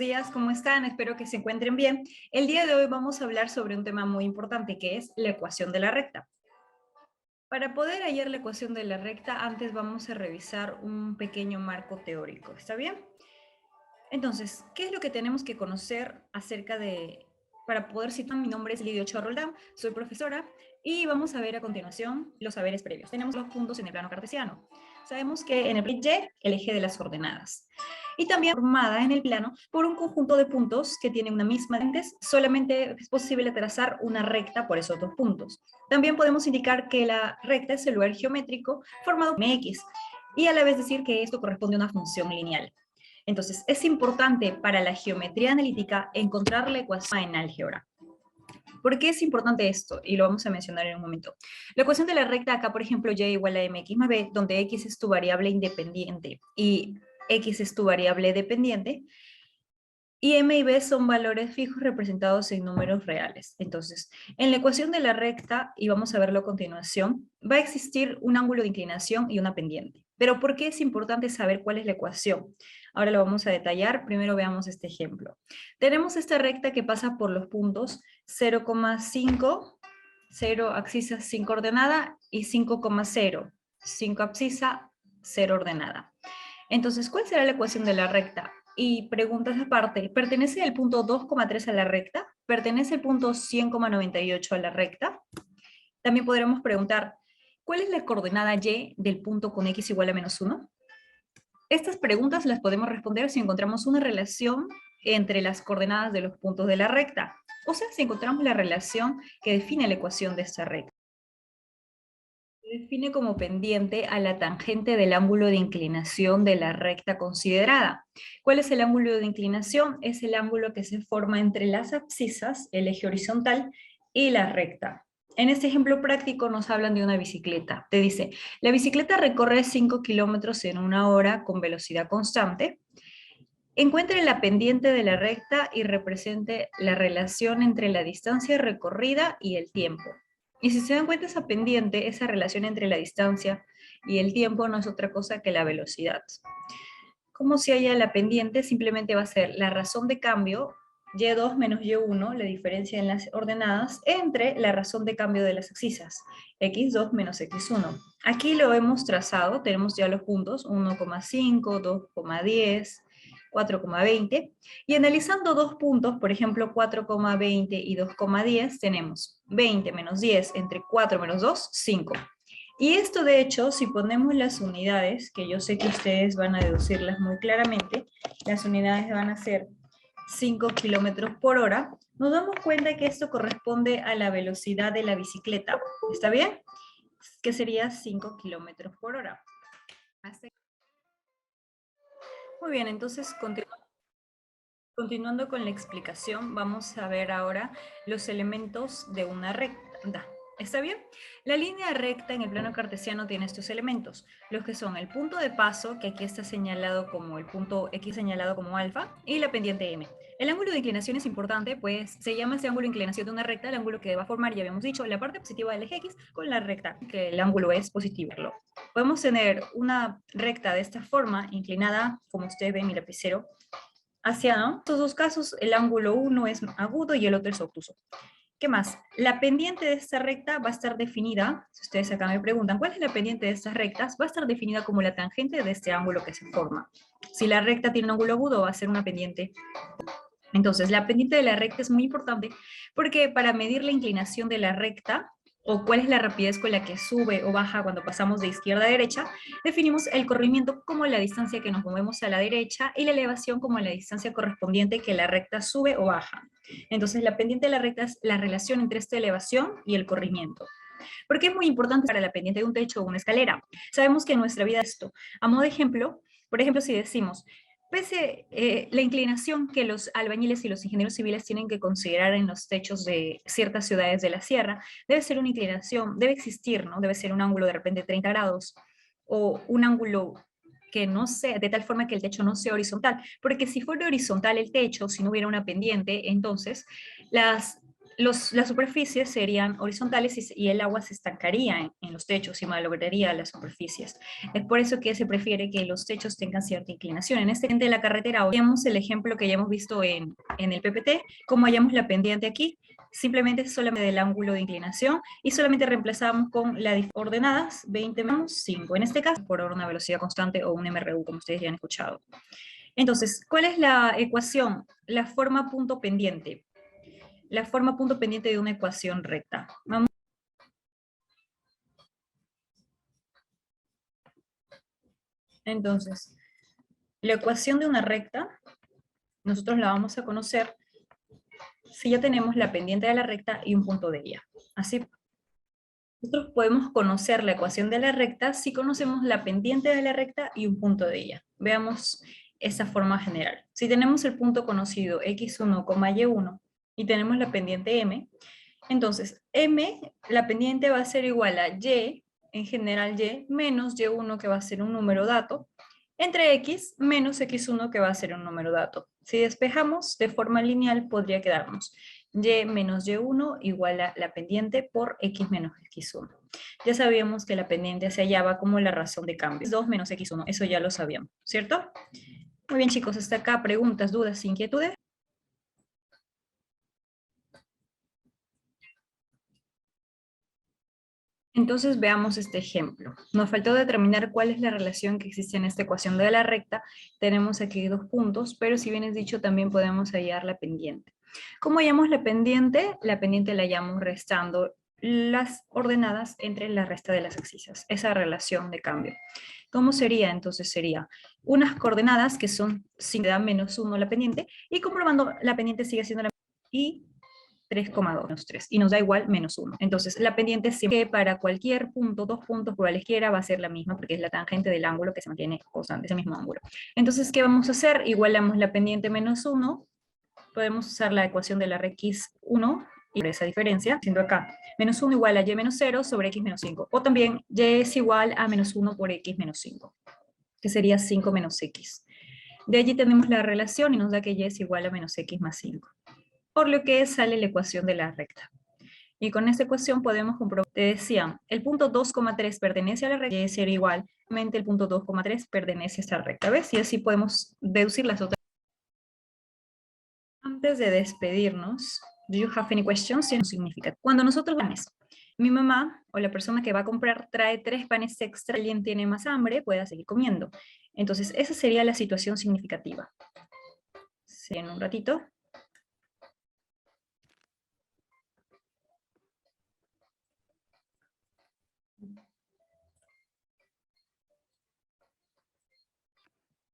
días, ¿cómo están? Espero que se encuentren bien. El día de hoy vamos a hablar sobre un tema muy importante que es la ecuación de la recta. Para poder hallar la ecuación de la recta, antes vamos a revisar un pequeño marco teórico, ¿está bien? Entonces, ¿qué es lo que tenemos que conocer acerca de, para poder situar? Mi nombre es Lidia Ochoa Roldán, soy profesora y vamos a ver a continuación los saberes previos. Tenemos los puntos en el plano cartesiano. Sabemos que en el plano Y, el eje de las coordenadas. Y también formada en el plano por un conjunto de puntos que tienen una misma distancia, solamente es posible trazar una recta por esos dos puntos. También podemos indicar que la recta es el lugar geométrico formado por X, y a la vez decir que esto corresponde a una función lineal. Entonces, es importante para la geometría analítica encontrar la ecuación en álgebra. ¿Por qué es importante esto? Y lo vamos a mencionar en un momento. La ecuación de la recta acá, por ejemplo, y igual a mx más b, donde x es tu variable independiente y x es tu variable dependiente, y m y b son valores fijos representados en números reales. Entonces, en la ecuación de la recta, y vamos a verlo a continuación, va a existir un ángulo de inclinación y una pendiente. Pero ¿por qué es importante saber cuál es la ecuación? Ahora lo vamos a detallar. Primero veamos este ejemplo. Tenemos esta recta que pasa por los puntos 0,5, 0 abscisa 5 ordenada, y 5,0, 5 abscisa 0 ordenada. Entonces, ¿cuál será la ecuación de la recta? Y preguntas aparte, ¿pertenece el punto 2,3 a la recta? ¿Pertenece el punto 100,98 a la recta? También podremos preguntar, ¿cuál es la coordenada y del punto con x igual a -1? Estas preguntas las podemos responder si encontramos una relación entre las coordenadas de los puntos de la recta, o sea, si encontramos la relación que define la ecuación de esta recta. Se define como pendiente a la tangente del ángulo de inclinación de la recta considerada. ¿Cuál es el ángulo de inclinación? Es el ángulo que se forma entre las abscisas, el eje horizontal, y la recta. En este ejemplo práctico nos hablan de una bicicleta. Te dice, la bicicleta recorre 5 kilómetros en una hora con velocidad constante. Encuentre la pendiente de la recta y represente la relación entre la distancia recorrida y el tiempo. Y si se dan cuenta, esa pendiente, esa relación entre la distancia y el tiempo no es otra cosa que la velocidad. ¿Cómo se halla la pendiente? Simplemente va a ser la razón de cambio, y2 menos y1, la diferencia en las ordenadas, entre la razón de cambio de las abscisas, x2 menos x1. Aquí lo hemos trazado, tenemos ya los puntos, 1,5, 2,10, 4,20, y analizando dos puntos, por ejemplo 4,20 y 2,10, tenemos 20 menos 10 entre 4 menos 2, 5. Y esto de hecho, si ponemos las unidades, que yo sé que ustedes van a deducirlas muy claramente, las unidades van a ser 5 kilómetros por hora, nos damos cuenta que esto corresponde a la velocidad de la bicicleta. ¿Está bien? Que sería 5 kilómetros por hora. Muy bien, entonces continuando con la explicación, vamos a ver ahora los elementos de una recta. ¿Está bien? La línea recta en el plano cartesiano tiene estos elementos, los que son el punto de paso, que aquí está señalado como el punto X señalado como alfa, y la pendiente M. El ángulo de inclinación es importante, pues se llama ese ángulo de inclinación de una recta, el ángulo que va a formar, ya habíamos dicho, la parte positiva del eje X con la recta, que el ángulo es positivo. Podemos tener una recta de esta forma, inclinada, como ustedes ven mi lapicero, hacia, ¿no? Estos dos casos, el ángulo uno es agudo y el otro es obtuso. ¿Qué más? La pendiente de esta recta va a estar definida, si ustedes acá me preguntan, ¿cuál es la pendiente de estas rectas? Va a estar definida como la tangente de este ángulo que se forma. Si la recta tiene un ángulo agudo, va a ser una pendiente. Entonces, la pendiente de la recta es muy importante porque para medir la inclinación de la recta, o cuál es la rapidez con la que sube o baja cuando pasamos de izquierda a derecha, definimos el corrimiento como la distancia que nos movemos a la derecha y la elevación como la distancia correspondiente que la recta sube o baja. Entonces, la pendiente de la recta es la relación entre esta elevación y el corrimiento. ¿Por qué es muy importante para la pendiente de un techo o una escalera? Sabemos que en nuestra vida esto, a modo de ejemplo, por ejemplo, si decimos, pese la inclinación que los albañiles y los ingenieros civiles tienen que considerar en los techos de ciertas ciudades de la sierra, debe ser una inclinación, debe existir, ¿no? Debe ser un ángulo de repente 30 grados, o un ángulo que no sea, de tal forma que el techo no sea horizontal, porque si fuera horizontal el techo, si no hubiera una pendiente, entonces las superficies serían horizontales y el agua se estancaría en los techos y malograría las superficies. Es por eso que se prefiere que los techos tengan cierta inclinación. En este ejemplo de la carretera, veamos el ejemplo que ya hemos visto en el PPT, como hallamos la pendiente aquí, simplemente solamente del ángulo de inclinación y solamente reemplazamos con las ordenadas 20 menos 5, en este caso por una velocidad constante o un MRU, como ustedes ya han escuchado. Entonces, ¿cuál es la ecuación? La forma punto pendiente. La forma punto pendiente de una ecuación recta. Vamos. Entonces, la ecuación de una recta, nosotros la vamos a conocer si ya tenemos la pendiente de la recta y un punto de ella. Así, nosotros podemos conocer la ecuación de la recta si conocemos la pendiente de la recta y un punto de ella. Veamos esa forma general. Si tenemos el punto conocido x1, y1 y tenemos la pendiente m, entonces m, la pendiente va a ser igual a y, en general y, menos y1 que va a ser un número dato, entre x menos x1 que va a ser un número dato. Si despejamos de forma lineal podría quedarnos y menos y1 igual a la pendiente por x menos x1. Ya sabíamos que la pendiente se hallaba como la razón de cambio. 2 menos x1, eso ya lo sabíamos, ¿cierto? Muy bien, chicos, hasta acá preguntas, dudas, inquietudes. Entonces veamos este ejemplo. Nos faltó determinar cuál es la relación que existe en esta ecuación de la recta. Tenemos aquí dos puntos, pero si bien es dicho, también podemos hallar la pendiente. ¿Cómo hallamos la pendiente? La pendiente la hallamos restando las ordenadas entre la resta de las abscisas. Esa relación de cambio. ¿Cómo sería? Entonces sería unas coordenadas que son 5 da menos 1 la pendiente, y comprobando la pendiente sigue siendo la y 3,2 menos 3, y nos da igual menos 1. Entonces, la pendiente siempre para cualquier punto, dos puntos por cualesquiera, va a ser la misma, porque es la tangente del ángulo que se mantiene constante, ese mismo ángulo. Entonces, ¿qué vamos a hacer? Igualamos la pendiente menos 1, podemos usar la ecuación de la x1, y por esa diferencia, siendo acá, menos 1 igual a y menos 0 sobre x menos 5, o también y es igual a menos 1 por x menos 5, que sería 5 menos x. De allí tenemos la relación y nos da que y es igual a menos x más 5. Por lo que sale la ecuación de la recta. Y con esta ecuación podemos comprobar, te decía, el punto 2,3 pertenece a la recta, y sería igual, el punto 2,3 pertenece a esta recta, ¿ves? Y así podemos deducir las otras. Antes de despedirnos, do you have any questions? ¿Qué significa? Cuando nosotros vamos, mi mamá o la persona que va a comprar trae 3 panes extra, alguien tiene más hambre, pueda seguir comiendo. Entonces, esa sería la situación significativa. Sí, en un ratito.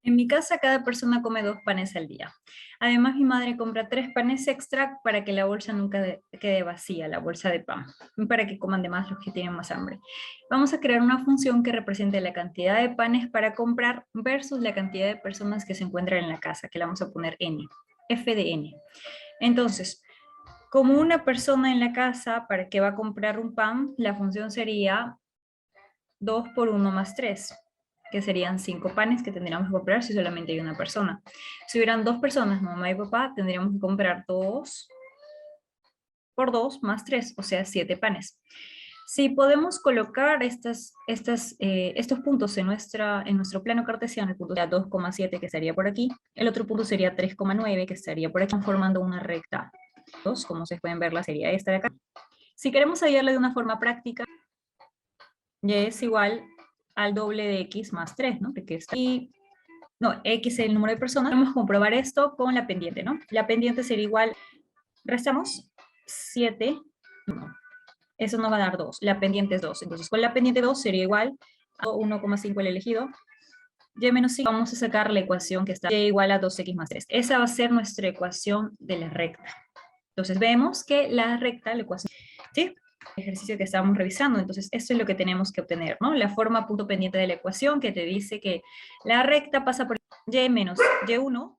En mi casa cada persona come 2 panes al día. Además, mi madre compra 3 panes extra para que la bolsa nunca quede vacía, la bolsa de pan, para que coman de más los que tienen más hambre. Vamos a crear una función que represente la cantidad de panes para comprar versus la cantidad de personas que se encuentran en la casa, que le vamos a poner n, f de n. Entonces, como una persona en la casa para que va a comprar un pan, la función sería 2 por 1 más 3, que serían 5 panes que tendríamos que comprar si solamente hay una persona. Si hubieran 2 personas, mamá y papá, tendríamos que comprar 2 por 2 más 3, o sea, 7 panes. Si podemos colocar estos puntos en nuestro plano cartesiano, el punto sería 2,7 que estaría por aquí, el otro punto sería 3,9 que estaría por aquí, formando una recta. Como ustedes pueden verla, sería esta de acá. Si queremos hallarla de una forma práctica, y es igual al doble de x más 3, ¿no? Porque está aquí, no, x es el número de personas. Vamos a comprobar esto con la pendiente, ¿no? La pendiente sería igual, restamos 7, 1. Eso nos va a dar 2, la pendiente es 2. Entonces, con la pendiente 2 sería igual a 1,5 el elegido, y menos 5. Vamos a sacar la ecuación que está y igual a 2x más 3. Esa va a ser nuestra ecuación de la recta. Entonces, vemos que la recta, la ecuación, ¿sí? Ejercicio que estábamos revisando, entonces esto es lo que tenemos que obtener, ¿no? La forma punto pendiente de la ecuación que te dice que la recta pasa por y menos y1